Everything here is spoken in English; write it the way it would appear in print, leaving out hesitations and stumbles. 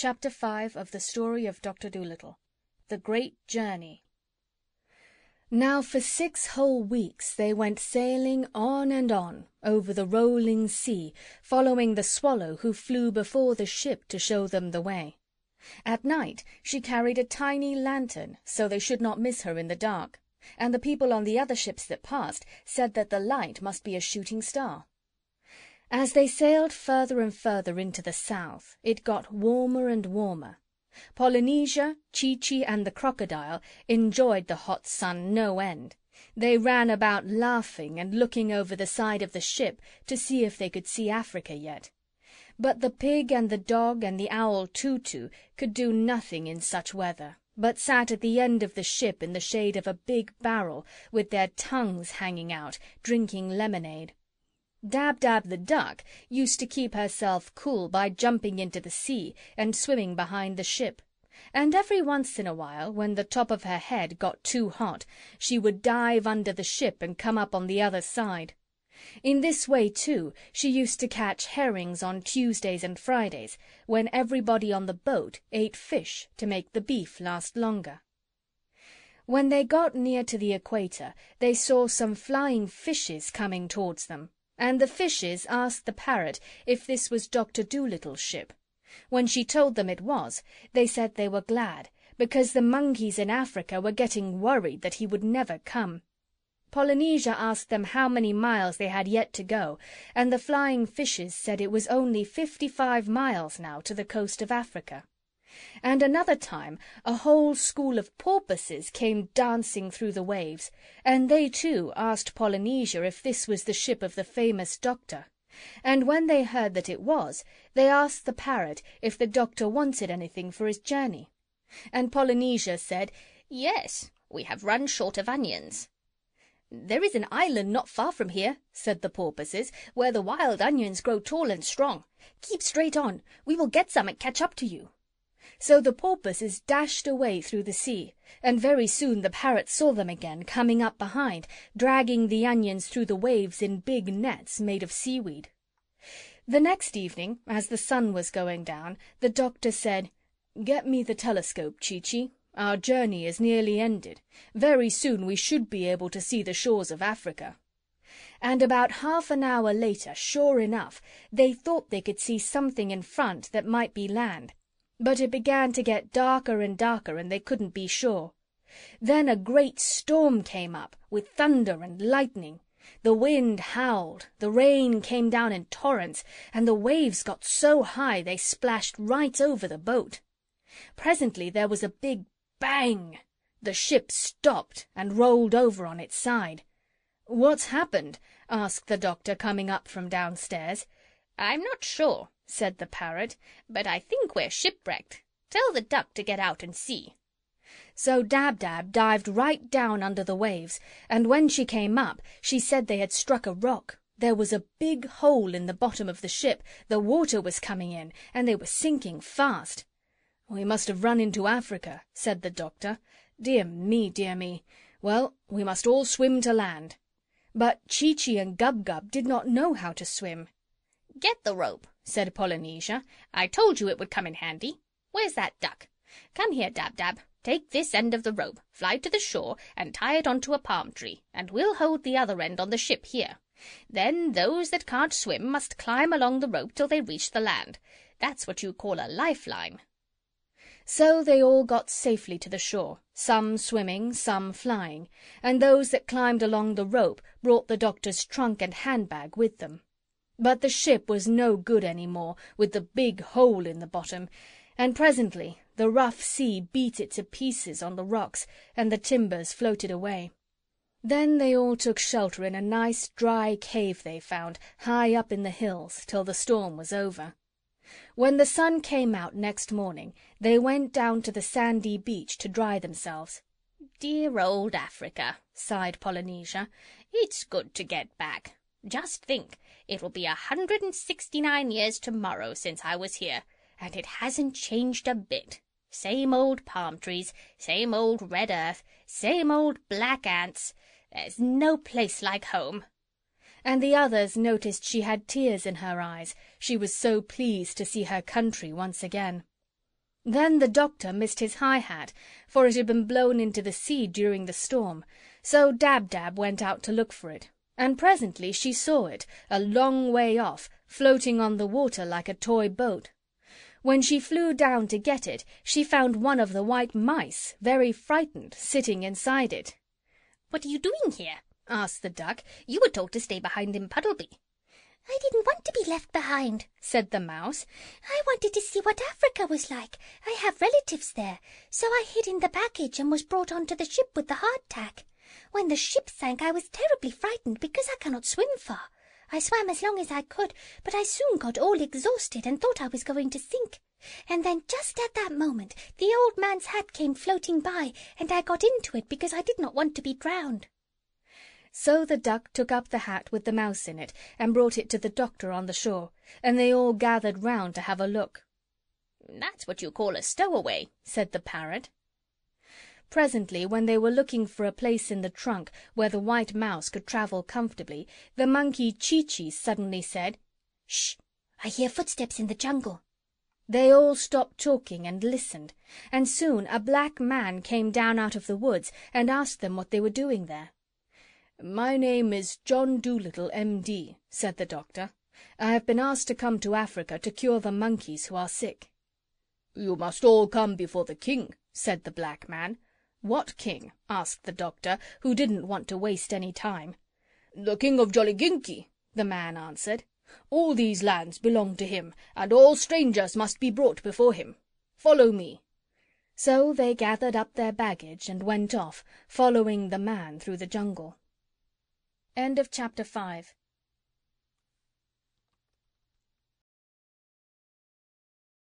Chapter 5 of the Story of Dr. Dolittle. The Great Journey. Now for 6 whole weeks they went sailing on and on, over the rolling sea, following the swallow who flew before the ship to show them the way. At night she carried a tiny lantern, so they should not miss her in the dark, and the people on the other ships that passed said that the light must be a shooting star. As they sailed further and further into the south, it got warmer and warmer. Polynesia, Chee-Chee, and the crocodile enjoyed the hot sun no end. They ran about laughing and looking over the side of the ship to see if they could see Africa yet. But the pig and the dog and the owl Tutu could do nothing in such weather, but sat at the end of the ship in the shade of a big barrel, with their tongues hanging out, drinking lemonade. Dab-Dab the duck used to keep herself cool by jumping into the sea and swimming behind the ship, and every once in a while, when the top of her head got too hot, she would dive under the ship and come up on the other side. In this way, too, she used to catch herrings on Tuesdays and Fridays, when everybody on the boat ate fish to make the beef last longer. When they got near to the equator, they saw some flying fishes coming towards them, and the fishes asked the parrot if this was Dr. Dolittle's ship. When she told them it was, they said they were glad, because the monkeys in Africa were getting worried that he would never come. Polynesia asked them how many miles they had yet to go, and the flying fishes said it was only 55 miles now to the coast of Africa. And another time a whole school of porpoises came dancing through the waves, and they too asked Polynesia if this was the ship of the famous doctor. And when they heard that it was, they asked the parrot if the doctor wanted anything for his journey. And Polynesia said, "Yes, we have run short of onions." "There is an island not far from here," said the porpoises, "where the wild onions grow tall and strong. Keep straight on. We will get some and catch up to you." So the porpoises dashed away through the sea, and very soon the parrot saw them again, coming up behind, dragging the onions through the waves in big nets made of seaweed. The next evening, as the sun was going down, the doctor said, "Get me the telescope, Chee-Chee. Our journey is nearly ended. Very soon we should be able to see the shores of Africa." And about half an hour later, sure enough, they thought they could see something in front that might be land. But it began to get darker and darker, and they couldn't be sure. Then a great storm came up, with thunder and lightning. The wind howled, the rain came down in torrents, and the waves got so high they splashed right over the boat. Presently there was a big bang. The ship stopped and rolled over on its side. "What's happened?" asked the doctor, coming up from downstairs. "I'm not sure," said the parrot, "but I think we're shipwrecked. Tell the duck to get out and see." So Dab-Dab dived right down under the waves, and when she came up, she said they had struck a rock. There was a big hole in the bottom of the ship, the water was coming in, and they were sinking fast. "We must have run into Africa," said the doctor. Dear me, dear me. Well, we must all swim to land." But Chee-Chee and Gub-Gub did not know how to swim. "Get the rope," said Polynesia. "I told you it would come in handy. Where's that duck? Come here, Dab-Dab. Take this end of the rope, fly to the shore, and tie it onto a palm tree, and we'll hold the other end on the ship here. Then those that can't swim must climb along the rope till they reach the land. That's what you call a lifeline." So they all got safely to the shore, some swimming, some flying, and those that climbed along the rope brought the doctor's trunk and handbag with them. But the ship was no good any more, with the big hole in the bottom, and presently the rough sea beat it to pieces on the rocks, and the timbers floated away. Then they all took shelter in a nice dry cave they found, high up in the hills, till the storm was over. When the sun came out next morning, they went down to the sandy beach to dry themselves. "Dear old Africa," sighed Polynesia. "It's good to get back. Just think, it will be 169 years tomorrow since I was here, and it hasn't changed a bit. Same old palm trees, same old red earth, same old black ants. There's no place like home." And the others noticed she had tears in her eyes, she was so pleased to see her country once again. Then the doctor missed his high hat, for it had been blown into the sea during the storm, so Dab-Dab went out to look for it, and presently she saw it, a long way off, floating on the water like a toy boat. When she flew down to get it, she found one of the white mice, very frightened, sitting inside it. "What are you doing here?" asked the duck. "You were told to stay behind in Puddleby." "I didn't want to be left behind," said the mouse. "I wanted to see what Africa was like. I have relatives there, so I hid in the baggage and was brought onto the ship with the hardtack. When the ship sank, I was terribly frightened because I cannot swim far. I swam as long as I could, but I soon got all exhausted and thought I was going to sink. And then just at that moment, the old man's hat came floating by, and I got into it because I did not want to be drowned." So the duck took up the hat with the mouse in it and brought it to the doctor on the shore, and they all gathered round to have a look. "That's what you call a stowaway," said the parrot. Presently, when they were looking for a place in the trunk where the white mouse could travel comfortably, the monkey Chee-Chee suddenly said, "Shh! I hear footsteps in the jungle." They all stopped talking and listened, and soon a black man came down out of the woods and asked them what they were doing there. "My name is John Dolittle, M.D.," said the doctor. "I have been asked to come to Africa to cure the monkeys who are sick." "You must all come before the king," said the black man. "What king?" asked the doctor, who didn't want to waste any time. "The King of Jolliginki," the man answered. "All these lands belong to him, and all strangers must be brought before him. Follow me." So they gathered up their baggage and went off, following the man through the jungle. End of chapter 5.